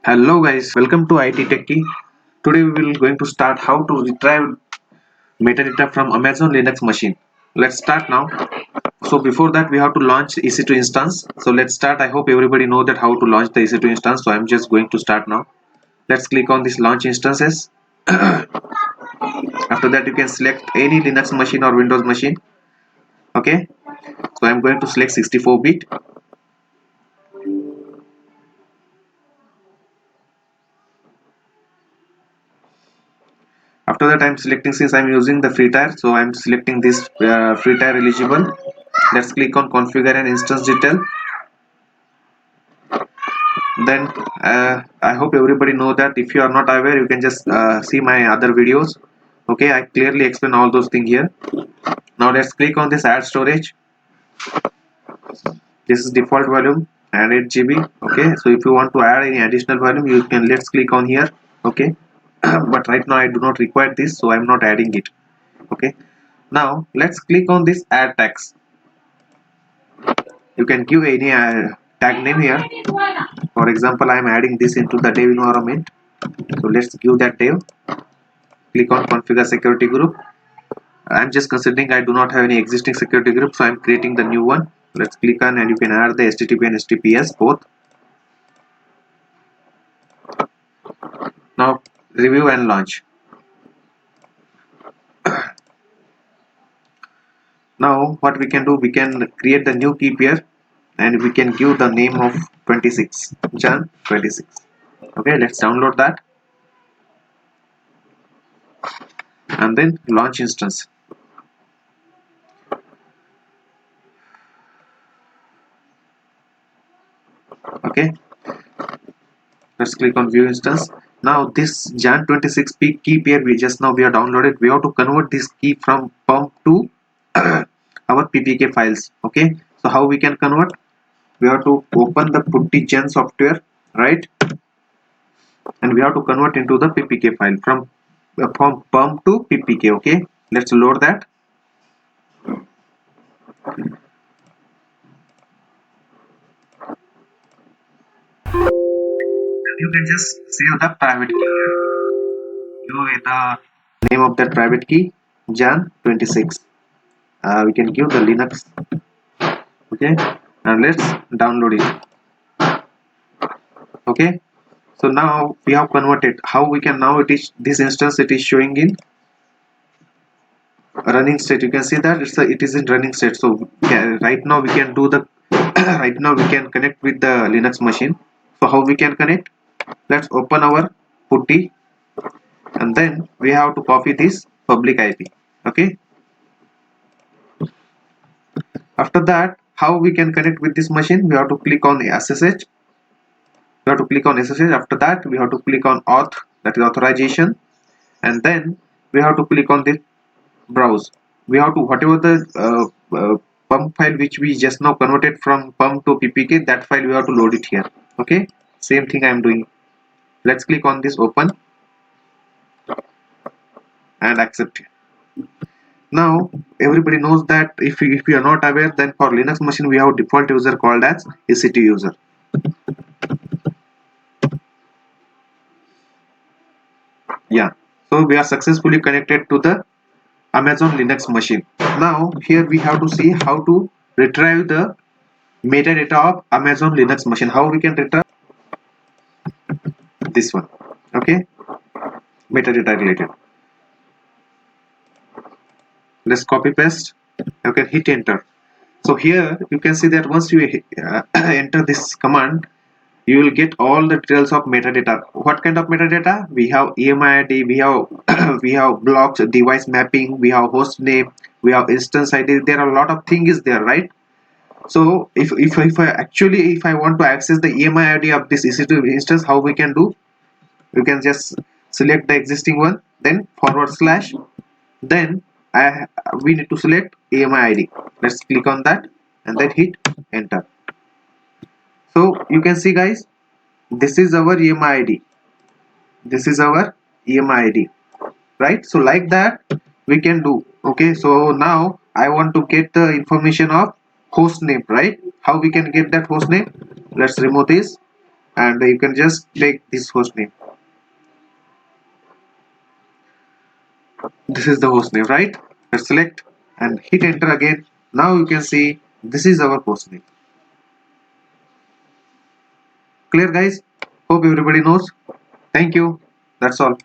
Hello guys, welcome to IT Techie. Today we will going to start how to retrieve metadata from Amazon Linux machine. Let's start now. So before that we have to launch Ec2 instance. So let's start. I hope everybody know that how to launch the Ec2 instance. So I'm just going to start now. Let's click on this launch instances. After that you can select any Linux machine or Windows machine. Okay. So I'm going to select 64-bit. After that I'm selecting, since I'm using the free tier, so I'm selecting this free tier eligible. Let's click on configure an instance detail. Then I hope everybody know that. If you are not aware, you can just see my other videos. Okay, I clearly explain all those things here. Now let's click on this add storage. This is default volume and 8 GB. Okay, so if you want to add any additional volume, you can, let's click on here. Okay, but right now I do not require this, so I'm not adding it. Okay, now let's click on this add tags. You can give any tag name here. For example, I am adding this into the dev environment, so let's give that dev. Click on configure security group. I'm just considering I do not have any existing security group, so I'm creating the new one. Let's click on, and you can add the HTTP and HTTPS both. Now review and launch. Now what we can do, we can create the new key pair and we can give the name of 26, Jan 26. Okay, let's download that and then launch instance. Okay, let's click on view instance. Now this Jan 26 key pair we have downloaded, we have to convert this key from pump to our ppk files. Okay, so how we can convert? We have to open the putty gen software, right, and we have to convert into the ppk file from pump to ppk. Okay, let's load that. You can just save the private key here. Give the name of that private key Jan 26. We can give the Linux. Okay, and let's download it. Okay, so now we have converted. How we can, now it is this instance, it is showing in running state. You can see that it is in running state. So right now we can do the right now we can connect with the Linux machine. So how we can connect? Let's open our putty and then we have to copy this public IP. Okay, after that, how we can connect with this machine? We have to click on SSH. We have to click on SSH. After that, we have to click on auth, that is authorization, and then we have to click on this browse. We have to, whatever the pump file which we just now converted from pump to ppk, that file we have to load it here. Okay, same thing I am doing. Let's click on this open and accept. Now everybody knows that if you are not aware, then for Linux machine we have default user called as Ec2 user. Yeah, so we are successfully connected to the Amazon Linux machine. Now here we have to see how to retrieve the metadata of Amazon Linux machine. How we can retrieve this one? Okay, metadata related. Let's copy paste. You can hit enter. So here you can see that once you enter this command, you will get all the details of metadata. What kind of metadata? We have EMI ID, we have we have blocks, device mapping, we have host name, we have instance ID. There are a lot of things there, right? So if I want to access the EMI ID of this EC2 instance, how we can do? You can just select the existing one, then /, then we need to select EMI ID. Let's click on that and then hit enter. So you can see guys, this is our EMI ID. This is our EMI ID, right? So like that we can do. Okay, so now I want to get the information of host name, right? How we can get that host name? Let's remove this and you can just take this host name. This is the host name, right? Let's select and hit enter again. Now you can see this is our host name. Clear, guys? Hope everybody knows. Thank you. That's all.